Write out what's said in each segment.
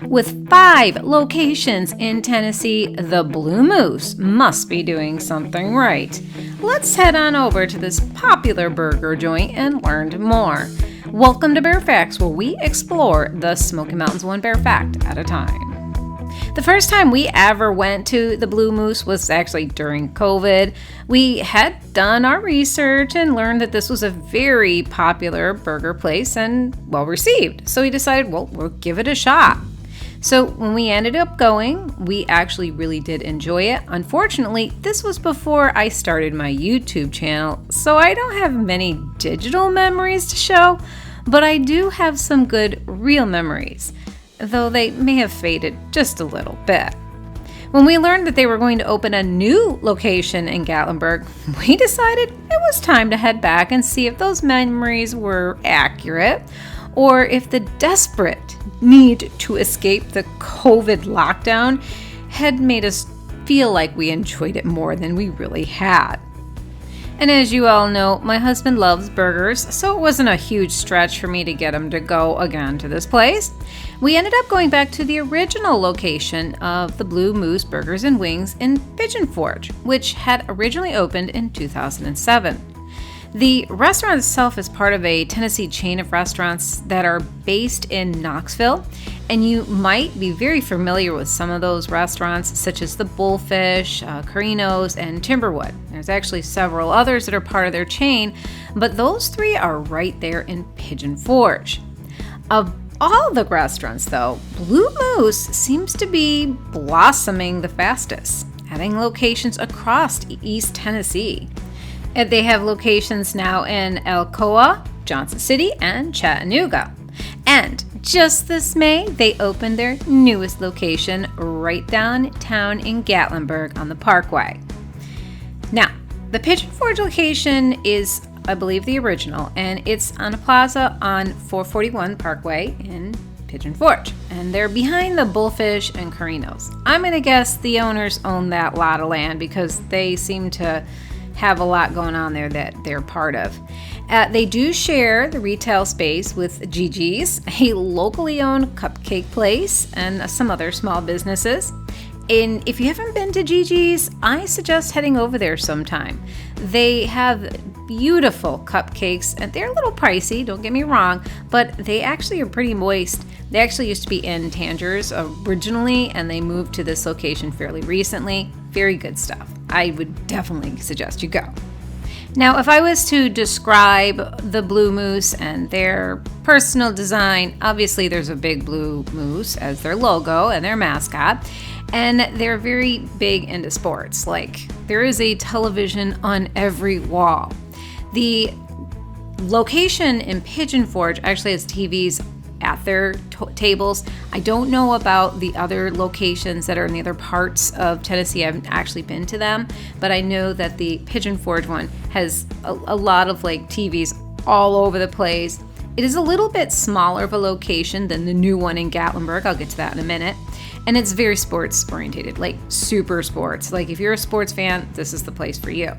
With 5 locations in Tennessee, the Blue Moose must be doing something right. Let's head on over to this popular burger joint and learn more. Welcome to Bear Facts, where we explore the Smoky Mountains one bear fact at a time. The first time we ever went to the Blue Moose was actually during COVID. We had done our research and learned that this was a very popular burger place and well received. So we decided, well, we'll give it a shot. So when we ended up going, we actually really did enjoy it. Unfortunately, this was before I started my YouTube channel, so I don't have many digital memories to show, but I do have some good real memories, though they may have faded just a little bit. When we learned that they were going to open a new location in Gatlinburg, we decided it was time to head back and see if those memories were accurate, or if the desperate need to escape the COVID lockdown had made us feel like we enjoyed it more than we really had. And as you all know, my husband loves burgers, so it wasn't a huge stretch for me to get him to go again to this place. We ended up going back to the original location of the Blue Moose Burgers and Wings in Pigeon Forge, which had originally opened in 2007. The restaurant itself is part of a Tennessee chain of restaurants that are based in Knoxville, and you might be very familiar with some of those restaurants, such as the Bullfish, Carino's, and Timberwood. There's actually several others that are part of their chain, but those 3 are right there in Pigeon Forge. Of all the restaurants, though, Blue Moose seems to be blossoming the fastest, adding locations across East Tennessee. They have locations now in Alcoa, Johnson City, and Chattanooga. And just this May, they opened their newest location right downtown in Gatlinburg on the Parkway. Now, the Pigeon Forge location is, I believe, the original, and it's on a plaza on 441 Parkway in Pigeon Forge. And they're behind the Bullfish and Carino's. I'm going to guess the owners own that lot of land because they seem to have a lot going on there that they're part of. They do share the retail space with Gigi's, a locally owned cupcake place, and some other small businesses. And if you haven't been to Gigi's, I suggest heading over there sometime. They have beautiful cupcakes, and they're a little pricey, don't get me wrong, but they actually are pretty moist. They actually used to be in Tangiers originally, and they moved to this location fairly recently. Very good stuff. I would definitely suggest you go. Now, if I was to describe the Blue Moose and their personal design, obviously there's a big blue moose as their logo and their mascot, and they're very big into sports. Like, there is a television on every wall. The location in Pigeon Forge actually has TVs at their tables. I don't know about the other locations that are in the other parts of Tennessee. I haven't actually been to them, but I know that the Pigeon Forge one has a lot of like TVs all over the place. It is a little bit smaller of a location than the new one in Gatlinburg. I'll get to that in a minute. And it's very sports oriented, like super sports. Like if you're a sports fan, this is the place for you.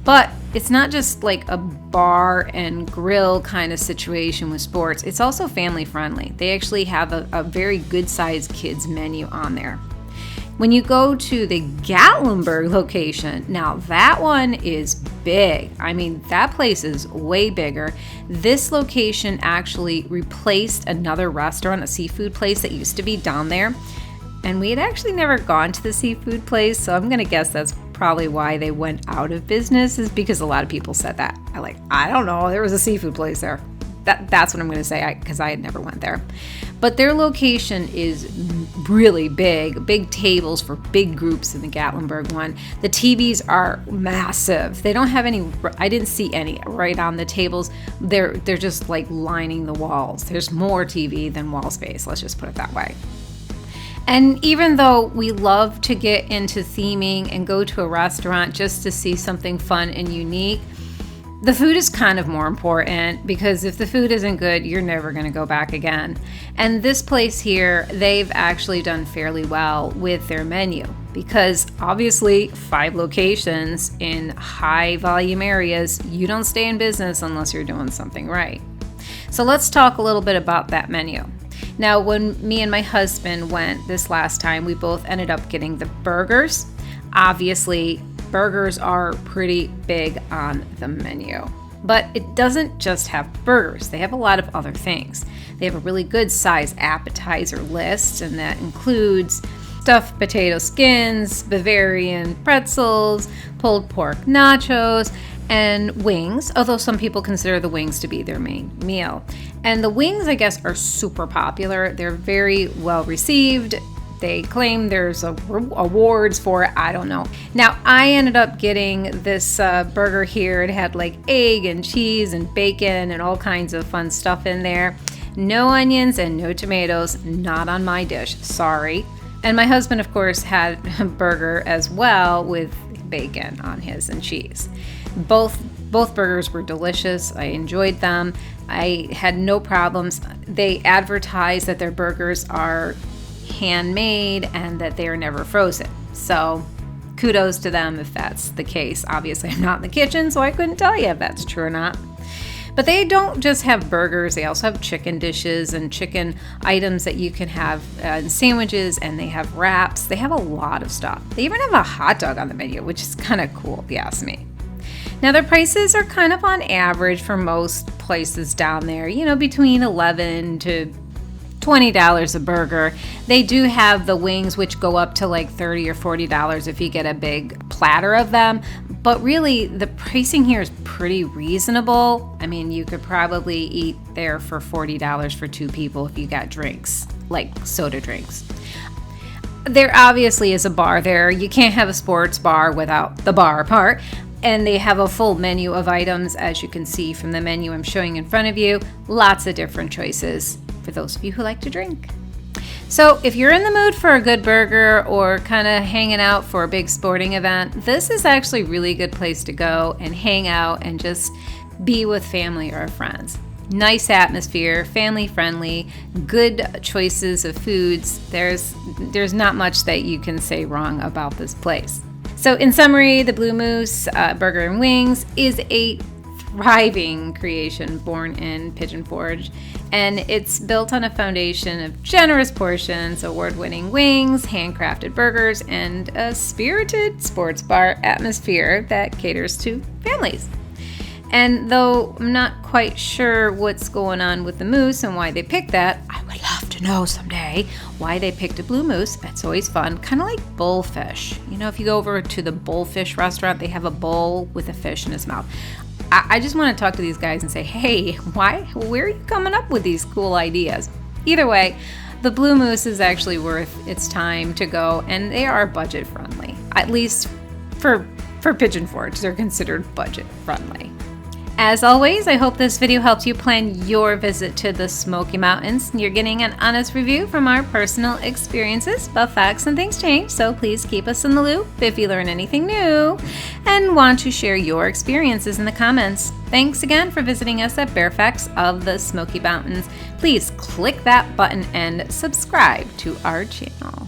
But it's not just like a bar and grill kind of situation with sports. It's also family friendly. They actually have a very good sized kids menu on there. When you go to the Gatlinburg location, now that one is big. I mean, that place is way bigger. This location actually replaced another restaurant, a seafood place that used to be down there. And we had actually never gone to the seafood place, so I'm gonna guess that's probably why they went out of business, is because a lot of people said that. I don't know, there was a seafood place there. That's what I'm gonna say, because I had never went there. But their location is really big tables for big groups in the Gatlinburg one. The TVs are massive. They don't have any, I didn't see any right on the tables. They're just like lining the walls. There's more TV than wall space, let's just put it that way. And even though we love to get into theming and go to a restaurant just to see something fun and unique, the food is kind of more important, because if the food isn't good, you're never going to go back again. And this place here, they've actually done fairly well with their menu, because obviously 5 locations in high volume areas, you don't stay in business unless you're doing something right. So let's talk a little bit about that menu. Now, when me and my husband went this last time, we both ended up getting the burgers. Obviously, burgers are pretty big on the menu. But it doesn't just have burgers. They have a lot of other things. They have a really good size appetizer list, and that includes stuffed potato skins, Bavarian pretzels, pulled pork nachos, and wings, although some people consider the wings to be their main meal. And the wings, I guess, are super popular. They're very well received. They claim there's awards for it. I don't know. Now, I ended up getting this burger here. It had like egg and cheese and bacon and all kinds of fun stuff in there. No onions and no tomatoes. Not on my dish. Sorry. And my husband, of course, had a burger as well with bacon on his and cheese. Both burgers were delicious. I enjoyed them. I had no problems. They advertise that their burgers are handmade and that they are never frozen. So kudos to them if that's the case. Obviously, I'm not in the kitchen, so I couldn't tell you if that's true or not. But they don't just have burgers. They also have chicken dishes and chicken items that you can have in sandwiches, and they have wraps. They have a lot of stuff. They even have a hot dog on the menu, which is kind of cool if you ask me. Now, their prices are kind of on average for most places down there, between $11 to $20 a burger. They do have the wings, which go up to like $30 or $40 if you get a big platter of them. But really, the pricing here is pretty reasonable. I mean, you could probably eat there for $40 for two people if you got drinks, like soda drinks. There obviously is a bar there. You can't have a sports bar without the bar part. And they have a full menu of items, as you can see from the menu I'm showing in front of you. Lots of different choices for those of you who like to drink. So if you're in the mood for a good burger or kind of hanging out for a big sporting event, this is actually a really good place to go and hang out and just be with family or friends. Nice atmosphere, family friendly, good choices of foods. There's not much that you can say wrong about this place. So in summary, the Blue Moose Burger and Wings is a thriving creation born in Pigeon Forge, and it's built on a foundation of generous portions, award-winning wings, handcrafted burgers, and a spirited sports bar atmosphere that caters to families. And though I'm not quite sure what's going on with the moose and why they picked that, I would love to know someday why they picked a blue moose. That's always fun, kind of like bullfish. If you go over to the bullfish restaurant, they have a bull with a fish in his mouth. I just want to talk to these guys and say, hey, where are you coming up with these cool ideas? Either way, the Blue Moose is actually worth its time to go, and they are budget friendly. At least for Pigeon Forge, they're considered budget friendly. As always, I hope this video helped you plan your visit to the Smoky Mountains. You're getting an honest review from our personal experiences, but facts and things change, so please keep us in the loop if you learn anything new and want to share your experiences in the comments. Thanks again for visiting us at Fairfax of the Smoky Mountains. Please click that button and subscribe to our channel.